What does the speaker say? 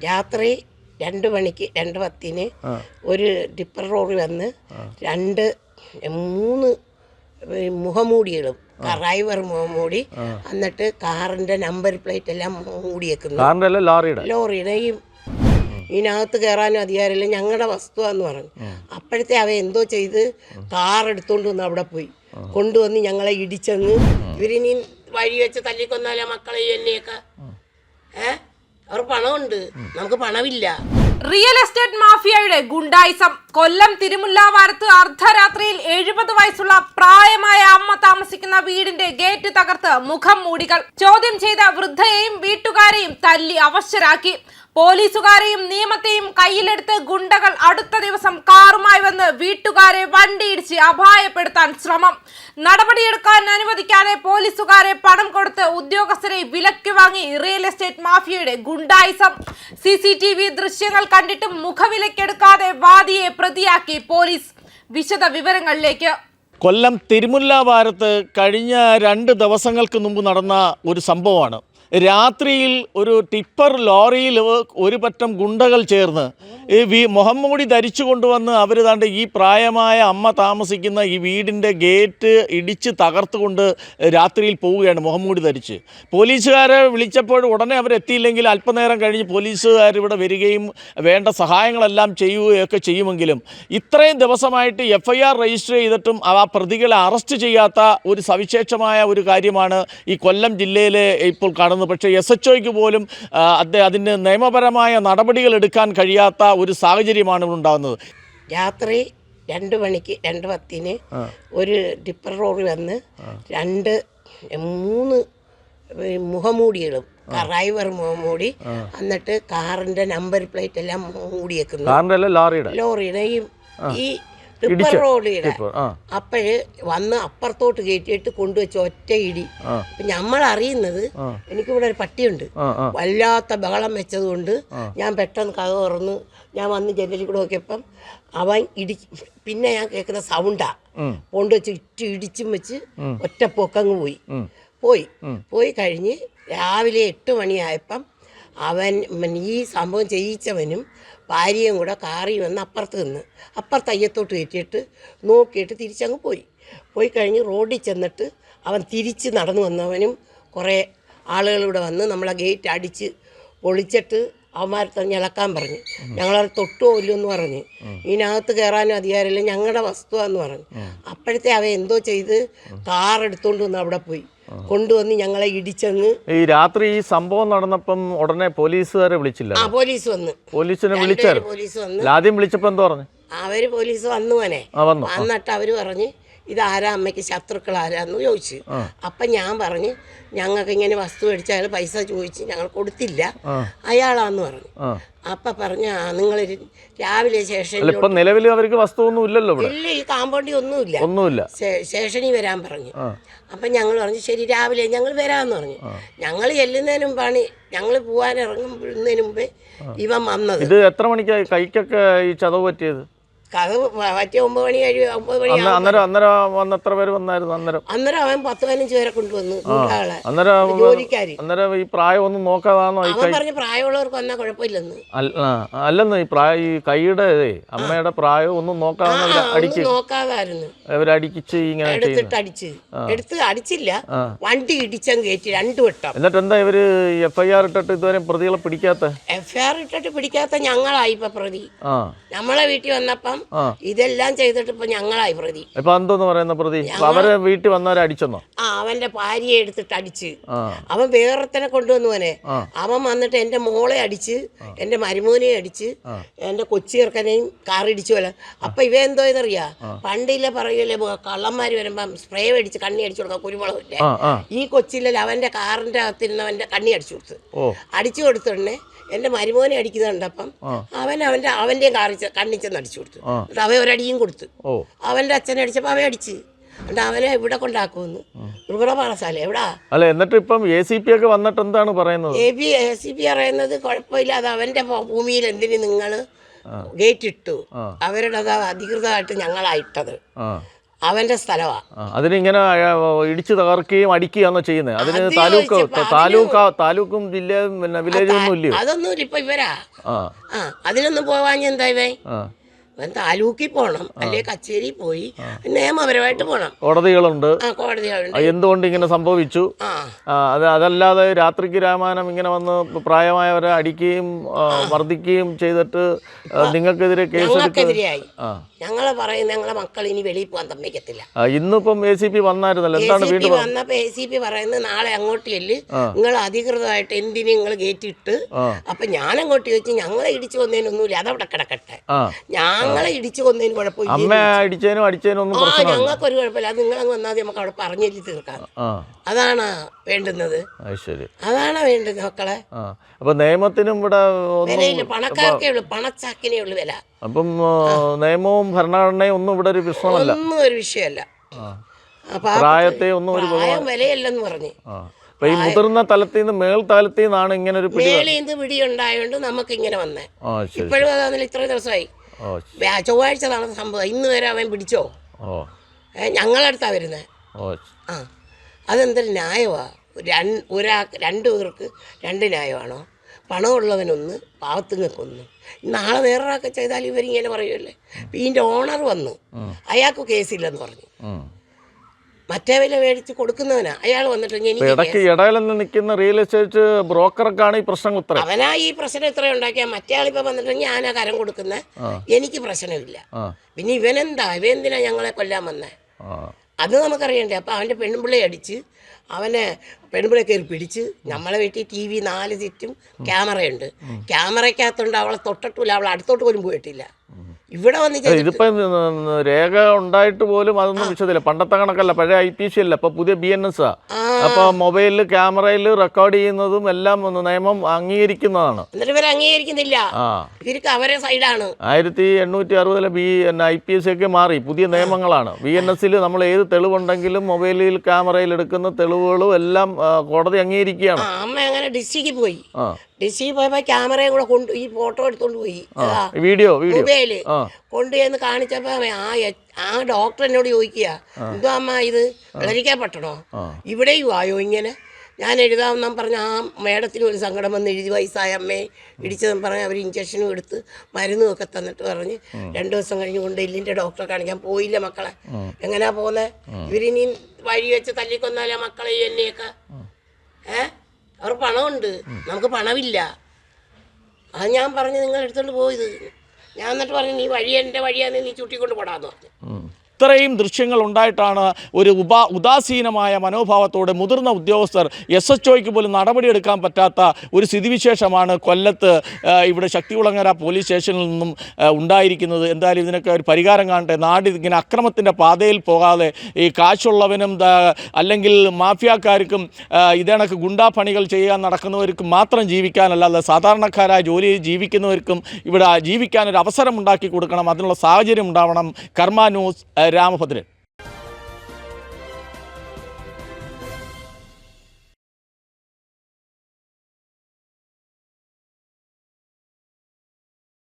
രാത്രി 2 മണിക്ക് 2:10 ഒരു ടിപ്പർ ലോറി വന്ന് 3 മുഖംമൂടികളും ഡ്രൈവർ മുഖംമൂടി എന്നിട്ട് കാറിന്റെ നമ്പർ പ്ലേറ്റ് എല്ലാം മൂടിയേക്കുന്നു. ലോറിയുടെ ഇതിനകത്ത് കയറാനും അധികാരമില്ല, ഞങ്ങളുടെ വസ്തുവാന്ന് പറഞ്ഞു. അപ്പോഴത്തെ അവ എന്തോ ചെയ്ത് കാർ എടുത്തോണ്ട് വന്ന് അവിടെ പോയി കൊണ്ടുവന്ന് ഞങ്ങളെ ഇടിച്ചെന്ന്. ഇവരിനി വഴി വെച്ച് തല്ലിക്കൊന്നാലോ മക്കളെ എന്നെയൊക്കെ. അവർ പണമുണ്ട്, നമുക്ക് പണമില്ല. റിയൽ എസ്റ്റേറ്റ് മാഫിയയുടെ ഗുണ്ടായിസം. കൊല്ലം തിരുമുല്ലാവാരത്ത് അർദ്ധരാത്രിയിൽ 70 വയസ്സുള്ള പ്രായമായ അമ്മ താമസിക്കുന്ന വീടിന്റെ ഗേറ്റ് തകർത്ത് മുഖം മൂടികൾ. ചോദ്യം ചെയ്ത വൃദ്ധയെയും വീട്ടുകാരെയും തല്ലി അവശരാക്കി. പോലീസുകാരെയും നിയമത്തെയും കയ്യിലെടുത്ത് ഗുണ്ടകൾ അടുത്ത ദിവസം കാറുമായി വന്ന് വീട്ടുകാരെ വണ്ടിയിടിച്ച് അപായപ്പെടുത്താൻ ശ്രമം. നടപടിയെടുക്കാൻ അനുവദിക്കാതെ പോലീസുകാരെ പണം കൊടുത്ത് ഉദ്യോഗസ്ഥരെ വിലക്ക് വാങ്ങി റിയൽ എസ്റ്റേറ്റ് മാഫിയയുടെ ഗുണ്ടായിസം. CCTV ദൃശ്യങ്ങൾ കണ്ടിട്ടും മുഖവിലക്കെടുക്കാതെ വാദിയെ പ്രതിയാക്കി പോലീസ്. വിശദ വിവരങ്ങളിലേക്ക്. കൊല്ലം തിരുമുല്ലാവാരത്ത് കഴിഞ്ഞ 2 ദിവസങ്ങൾക്ക് മുമ്പ് നടന്ന ഒരു സംഭവമാണ്. രാത്രിയിൽ ഒരു ടിപ്പർ ലോറിയിൽ ഒരു പറ്റം ഗുണ്ടകൾ ചേർന്ന് മുഖംമൂടി ധരിച്ചു കൊണ്ടുവന്ന് അവർ താണ്ട് ഈ പ്രായമായ അമ്മ താമസിക്കുന്ന ഈ വീടിൻ്റെ ഗേറ്റ് ഇടിച്ച് തകർത്തുകൊണ്ട് രാത്രിയിൽ പോവുകയാണ് മുഖംമൂടി ധരിച്ച്. പോലീസുകാരെ വിളിച്ചപ്പോൾ ഉടനെ അവരെത്തിയില്ലെങ്കിൽ അല്പനേരം കഴിഞ്ഞ് പോലീസുകാർ ഇവിടെ വരികയും വേണ്ട സഹായങ്ങളെല്ലാം ചെയ്യുകയൊക്കെ ചെയ്യുമെങ്കിലും ഇത്രയും ദിവസമായിട്ട് FIR രജിസ്റ്റർ ചെയ്തിട്ടും ആ പ്രതികളെ അറസ്റ്റ് ചെയ്യാത്ത ഒരു സവിശേഷമായ ഒരു കാര്യമാണ് ഈ കൊല്ലം ജില്ലയിലെ ഇപ്പോൾ കാണുന്നത്. പക്ഷേ SHOയ്ക്ക് പോലും അതിന് നിയമപരമായ നടപടികൾ എടുക്കാൻ കഴിയാത്ത ഒരു സാഹചര്യമാണ് ഉണ്ടാകുന്നത്. രാത്രി 2 മണിക്ക് 2:10 ഒരു ടിപ്പർ ലോറി വന്ന് 3 മുഖംമൂടികളും ഡ്രൈവർ മുഖംമൂടി എന്നിട്ട് കാറിന്റെ നമ്പർ പ്ലേറ്റ് എല്ലാം മൂടിയേക്കുന്നു. ലോറിയുടെ ഈ ടിപ്പർ ലോറിയുടെ അപ്പോഴ് വന്ന് അപ്പുറത്തോട്ട് കയറ്റിയിട്ട് കൊണ്ടുവച്ച് ഒറ്റ ഇടി. അപ്പൊ നമ്മൾ അറിയുന്നത് എനിക്കിവിടെ ഒരു പട്ടിയുണ്ട്, വല്ലാത്ത ബഹളം വെച്ചതുകൊണ്ട് ഞാൻ പെട്ടെന്ന് കഥ തുറന്ന് ഞാൻ വന്ന് ജനലിൽ കൂടെ നോക്കിയപ്പം അവൻ പിന്നെ ഞാൻ കേൾക്കുന്ന സൗണ്ടാ കൊണ്ടുവച്ച് ഇടിച്ചും വെച്ച് ഒറ്റ പൊക്കങ്ങ് പോയി കഴിഞ്ഞ് രാവിലെ 8 മണിയായപ്പം അവൻ ഈ സംഭവം ചെയ്യിച്ചവനും ഭാര്യയും കൂടെ കാറിൽ വന്ന് അപ്പുറത്ത് അയ്യത്തോട്ട് കയറ്റിയിട്ട് നോക്കിയിട്ട് തിരിച്ചങ്ങ് പോയി കഴിഞ്ഞ് റോഡിൽ ചെന്നിട്ട് അവൻ തിരിച്ച് നടന്നു വന്നവനും കുറേ ആളുകളിവിടെ വന്ന് നമ്മളെ ഗേറ്റ് അടിച്ച് പൊളിച്ചിട്ട് അവന്മാർ തന്നെ ഇളക്കാൻ പറഞ്ഞു. ഞങ്ങളത് തൊട്ടോ ഇല്ലെന്ന് പറഞ്ഞ് ഇതിനകത്ത് കയറാനും അധികാരമില്ല, ഞങ്ങളുടെ വസ്തുവാന്ന് പറഞ്ഞു. അപ്പോഴത്തെ അവ എന്തോ ചെയ്ത് കാർ എടുത്തോണ്ട് വന്ന് അവിടെ പോയി കൊണ്ടുവന്ന് ഞങ്ങളെ ഇടിച്ചെന്ന്. ഈ രാത്രി ഈ സംഭവം നടന്നപ്പം ഉടനെ പോലീസുകാരെ വിളിച്ചില്ല? പോലീസ് വന്ന് പോലീസ് വന്ന് ആദ്യം വിളിച്ചപ്പോ എന്തോ പറഞ്ഞു? പോലീസ് വന്നു വന്നിട്ട് അവര് പറഞ്ഞ് ഇതാരാ അമ്മയ്ക്ക് ശത്രുക്കൾ ആരാന്ന് ചോദിച്ചു. അപ്പം ഞാൻ പറഞ്ഞ് ഞങ്ങൾക്ക് ഇങ്ങനെ വസ്തു മേടിച്ച് അയാൾ പൈസ ചോദിച്ച് ഞങ്ങൾ കൊടുത്തില്ല, അയാളാന്ന് പറഞ്ഞു. അപ്പം പറഞ്ഞ നിങ്ങൾ രാവിലെ നിലവിൽ അവർക്ക് വസ്തുവൊന്നും ഇല്ലല്ലോ, ഇല്ല, ഈ കാമ്പൗണ്ടിൽ ഒന്നുമില്ല, സ്റ്റേഷനിൽ വരാൻ പറഞ്ഞു. അപ്പം ഞങ്ങൾ പറഞ്ഞു ശരി രാവിലെ ഞങ്ങൾ വരാമെന്ന് പറഞ്ഞു. ഞങ്ങൾ ചെല്ലുന്നതിന് മുമ്പാണ്, ഞങ്ങൾ പോകാൻ ഇറങ്ങുന്നതിന് മുമ്പേ ഇവൻ വന്നത്. ഇത് എത്ര മണിക്കായി കൈക്കൊക്കെ ഈ ചതവ് പറ്റിയത്? കഥ പറ്റിയ 9 മണി 9 മണി. അന്നേരം എത്ര പേര് വന്നായിരുന്നു? അന്നേരം അവൻ 10-15 പേരെ കൊണ്ടുവന്നു ജോലിക്കാരി. അന്നേരം ഈ പ്രായം ഒന്നും നോക്കാതാണോ? അവൻ പറഞ്ഞ പ്രായമുള്ളവർക്ക് വന്നാൽ കുഴപ്പമില്ലെന്ന്. അല്ലെന്ന് ഈ കൈയുടെ അമ്മയുടെ പ്രായം ഒന്നും നോക്കാതായിരുന്നു. അവരടിച്ച് ഇങ്ങനെ അടിച്ചില്ല, വണ്ടി ഇടിച്ചങ്ങ് കയറ്റി 2 വട്ടം. എന്നിട്ട് എന്താ ഇവര് FIR ഇട്ടിട്ട് ഇതുവരെ പ്രതികളെ പിടിക്കാത്ത? FIR ഇട്ടിട്ട് പിടിക്കാത്ത ഞങ്ങളായി ഇപ്പൊ പ്രതി. നമ്മളെ വീട്ടിൽ വന്നപ്പം ഇതെല്ലാം ചെയ്തിട്ട് ഇപ്പൊ ഞങ്ങളായി പ്രതി. ഇപ്പൊ എന്തോന്ന് പറയുന്ന പ്രതി? അവരെ വീട്ടിൽ വന്നവരെ അടിച്ചെന്നോ? അവന്റെ ഭാര്യയെ എടുത്തിട്ട് അടിച്ച്. അവൻ വേറെത്തന്നെ കൊണ്ടുവന്നുവനെ. അവൻ വന്നിട്ട് എന്റെ മോളെ അടിച്ച്, എന്റെ മരുമോനെ അടിച്ച്, എന്റെ കൊച്ചിയർക്കനെയും കാറിടിച്ചു പോലെ. അപ്പൊ ഇവ എന്തോ ഇതറിയാ, പണ്ടില്ല പറയൂലേ കള്ളന്മാര് വരുമ്പം സ്പ്രേ അടിച്ച് കണ്ണി അടിച്ചു കൊടുക്കാം, കുരുമുളകില്ലേ. ഈ കൊച്ചില്ല അവന്റെ കാറിന്റെ അകത്തിരുന്നവന്റെ കണ്ണി അടിച്ചു കൊടുത്തിട്ടുണ്ടേ. എൻ്റെ മരുമോനെ അടിക്കുന്നത് കണ്ടപ്പം അവൻ്റെ കണ്ണിച്ചെന്ന് അടിച്ചു കൊടുത്തു. എന്നിട്ട് അവൻ ഒരടിയും കൊടുത്തു. അവൻ്റെ അച്ഛനെ അടിച്ചപ്പോൾ അവൻ അടിച്ച്. എന്നിട്ട് അവനെ ഇവിടെ കൊണ്ടാക്കുമെന്ന് മൃഗപാഠശാല എവിടാ. അല്ല, എന്നിട്ട് ഇപ്പം ACP ഒക്കെ വന്നിട്ട് എന്താണ് പറയുന്നത്? ACP പറയുന്നത് കുഴപ്പമില്ല, അത് അവൻ്റെ ഭൂമിയിൽ എന്തിന് നിങ്ങൾ ഗേറ്റ് ഇട്ടു, അവരുടെ അധികൃതമായിട്ട് ഞങ്ങളായിട്ടത്. അവന്റെ സ്ഥലമാണ്. അതിനിങ്ങനെ ഇടിച്ചു തകർക്കുകയും അടിക്കുകയാണോ ചെയ്യുന്നത്? അതിന് താലൂക്കും ജില്ലയും പിന്നെ വില്ലേജും ഒന്നും ഇല്ലയോ? അതൊന്നുമില്ല. ഇപ്പൊ ഇവരാ അതിനൊന്നും പോവാൻ എന്താ ഇവൻ താലൂക്കിൽ പോകണം, അല്ലെ കച്ചേരി പോയി നിയമപരമായിട്ട് പോകണം. കോടതികളുണ്ട്. കോടതികളുണ്ട്. എന്തുകൊണ്ട് ഇങ്ങനെ സംഭവിച്ചു? അതല്ലാതെ രാത്രിക്ക് രാമായണം ഇങ്ങനെ വന്ന് പ്രായമായവരെ അടിക്കുകയും മർദ്ദിക്കുകയും ചെയ്തിട്ട് നിങ്ങൾക്കെതിരെ കേസെടുക്കെതിരെയായി. ഞങ്ങളെ പറയുന്ന ഞങ്ങളെ മക്കൾ ഇനി വെളിയിൽ പോകാൻ സമ്മതിക്കത്തില്ല. ഇന്നിപ്പം ACP വന്നായിരുന്നല്ലോ, എന്താണ് വീണ്ടും വന്നപ്പോ ACP പറയുന്നത് നാളെ അങ്ങോട്ട് ചെല്ല്, നിങ്ങൾ അധികൃതമായിട്ട് എന്തിനു നിങ്ങൾ കയറ്റിട്ട്. അപ്പൊ ഞാൻ അങ്ങോട്ട് ചോദിച്ചു, ഞങ്ങളെ ഇടിച്ചു കൊന്നതിനൊന്നുമില്ല, അതവിടെ കിടക്കട്ടെ, ഞങ്ങളെ ഇടിച്ചു കൊന്നതിന് കുഴപ്പമില്ല, ഞങ്ങൾക്ക് ഒരു കുഴപ്പമില്ല, അത് നിങ്ങളങ്ങ് വന്നാൽ നമുക്ക് അവിടെ പറഞ്ഞില്ല തീർക്കാം. അതാണ് വേണ്ടുന്നത്, അതാണ് വേണ്ടത് മക്കളെ. അപ്പൊ നിയമത്തിനും ഇവിടെ പണക്കാർക്കേ ഉള്ളു, പണച്ചാക്കിനേ ഉള്ളു വില. അപ്പം നിയമവും ഭരണഘടനയും ഒന്നും ഇവിടെ ഒരു പ്രശ്നമല്ല, ഒന്നും ഒരു വിഷയമല്ല. പ്രായത്തെ ഒന്നും ഒരു വിലയല്ലെന്ന് പറഞ്ഞു. അപ്പൊ ഈ മുതിർന്ന തലത്തിൽ നിന്ന് മേൽത്തലത്തിൽ നിന്നാണ് ഇങ്ങനെ ഒരു പിടി ഉണ്ടായോണ്ട് നമുക്ക് ഇങ്ങനെ വന്നേ. ഇപ്പോഴും അതാണെന്നില്ല, ഇത്ര ദിവസമായി. ചൊവ്വാഴ്ച നടന്ന സംഭവം, ഇന്ന് വരെ അവൻ പിടിച്ചോ? ഞങ്ങളടുത്താ വരുന്നേ. അതെന്തൊരു ന്യായമാ? രണ്ടു പേർക്ക് രണ്ട് ന്യായമാണോ? പണമുള്ളവനൊന്ന്, പാവത്തുങ്ങൾക്കൊന്ന്. നാളെ വേറൊരാൾക്ക് ചെയ്താൽ ഇവരിങ്ങനെ പറയുമല്ലേ. ഇതിൻ്റെ ഓണർ വന്നു, അയാൾക്ക് കേസില്ലെന്ന് പറഞ്ഞു. മറ്റേ വില മേടിച്ച് കൊടുക്കുന്നവനാ അയാൾ വന്നിട്ട് നിൽക്കുന്ന റിയൽ എസ്റ്റേറ്റ് ബ്രോക്കർക്കാണ് ഈ പ്രശ്നം. അവനാ ഈ പ്രശ്നം ഇത്ര ഉണ്ടാക്കിയാൽ മറ്റേ ആളിപ്പോ വന്നിട്ട് ഞാനാ കരം കൊടുക്കുന്ന, എനിക്ക് പ്രശ്നമില്ല. പിന്നെ ഇവനെന്താ, ഇവനെന്തിനാ ഞങ്ങളെ കൊല്ലാൻ വന്നേ? അത് നമുക്കറിയണ്ടേ. അപ്പം അവൻ്റെ പെൺപിള്ളയെ അടിച്ച്, അവനെ പെൺപിള്ളയെ കയറി പിടിച്ച്. നമ്മളെ വീട്ടിൽ TV 4 ചുറ്റും ക്യാമറയുണ്ട്. ക്യാമറയ്ക്കകത്തുണ്ട്, അവളെ തൊട്ടിട്ടില്ല, അവളെ അടുത്തോട്ട് പോലും പോയിട്ടില്ല. ഇവിടെ വന്ന് ഇതിപ്പം രേഖ ഉണ്ടായിട്ട് പോലും അതൊന്നും വിശ്വസില്ല. പണ്ടത്തെ കണക്കല്ല, പഴയ IPC അല്ല, ഇപ്പൊ പുതിയ BNS ആ. അപ്പൊ മൊബൈലിൽ ക്യാമറയിൽ റെക്കോർഡ് ചെയ്യുന്നതും എല്ലാം നിയമം അംഗീകരിക്കുന്നതാണ്. എന്നിട്ട് ഇവരെ അംഗീകരിക്കുന്നില്ല, ഇവർക്ക് അവരെ സൈഡാണ്. 1860 IPC ഒക്കെ മാറി, പുതിയ നിയമങ്ങളാണ്. BNS നമ്മൾ ഏത് തെളിവുണ്ടെങ്കിലും മൊബൈലിൽ ക്യാമറയിൽ എടുക്കുന്ന തെളിവുകളും എല്ലാം കോടതി അംഗീകരിക്കുകയാണ്. അമ്മ അങ്ങനെ ഡിസ്ട്രിക്റ്റിൽ പോയി, ഡിസ്ട്രിക്റ്റിൽ പോയപ്പോ ക്യാമറയും കൂടെ കൊണ്ട് ഈ ഫോട്ടോ എടുത്തോണ്ട് പോയി, മൊബൈല് കൊണ്ടുചെന്ന് കാണിച്ചപ്പോ ആ ഡോക്ടർ എന്നോട് ചോദിക്കുക, എന്തോ അമ്മ ഇത് വെള്ളരിക്കപ്പെട്ടണോ, ഇവിടെയും ആയോ ഇങ്ങനെ? ഞാൻ എഴുതാമെന്നാ പറഞ്ഞ ആ മേഡത്തിന് ഒരു സങ്കടം വന്ന് എഴുതി, വയസ്സായ അമ്മയെ ഇടിച്ചതെന്ന് പറഞ്ഞ് അവർ ഇഞ്ചക്ഷനും എടുത്ത് മരുന്നും ഒക്കെ തന്നിട്ട് പറഞ്ഞ് 2 ദിവസം കഴിഞ്ഞ് കൊണ്ട് എല്ലിൻ്റെ ഡോക്ടറെ കാണിക്കാൻ പോയില്ല. മക്കളെ എങ്ങനെയാ പോകുന്നത്? ഇവരിനി വഴി വെച്ച് തല്ലിക്കൊന്നാലേ മക്കളെ എന്നെയൊക്കെ. അവർ പണമുണ്ട്, നമുക്ക് പണമില്ല. അത് ഞാൻ പറഞ്ഞു നിങ്ങൾ എടുത്തോണ്ട് പോയത്. ഞാൻ എന്നിട്ട് പറഞ്ഞു, നീ വഴി എൻ്റെ വഴിയാന്ന്, നീ ചുട്ടിക്കൊണ്ട് പോടാന്ന് പറഞ്ഞു. ഇത്രയും ദൃശ്യങ്ങൾ ഉണ്ടായിട്ടാണ് ഒരു ഉദാസീനമായ മനോഭാവത്തോടെ മുതിർന്ന ഉദ്യോഗസ്ഥർ SHOയ്ക്ക് പോലും നടപടിയെടുക്കാൻ പറ്റാത്ത ഒരു സ്ഥിതിവിശേഷമാണ് കൊല്ലത്ത് ഇവിടെ ശക്തികുളങ്ങര പോലീസ് സ്റ്റേഷനിൽ നിന്നും ഉണ്ടായിരിക്കുന്നത്. എന്തായാലും ഇതിനൊക്കെ ഒരു പരിഹാരം കാണട്ടെ. നാട് ഇങ്ങനെ അക്രമത്തിൻ്റെ പാതയിൽ പോകാതെ ഈ കാശുള്ളവനും അല്ലെങ്കിൽ മാഫിയാക്കാർക്കും ഇതേണക്ക് ഗുണ്ടാപ്പണികൾ ചെയ്യാൻ നടക്കുന്നവർക്കും മാത്രം ജീവിക്കാനല്ലാതെ സാധാരണക്കാരായ ജോലി ജീവിക്കുന്നവർക്കും ഇവിടെ ജീവിക്കാനൊരു അവസരം ഉണ്ടാക്കി കൊടുക്കണം. അതിനുള്ള സാഹചര്യം ഉണ്ടാവണം. കർമ്മ ന്യൂസ്, രാമഭദ്രൻ.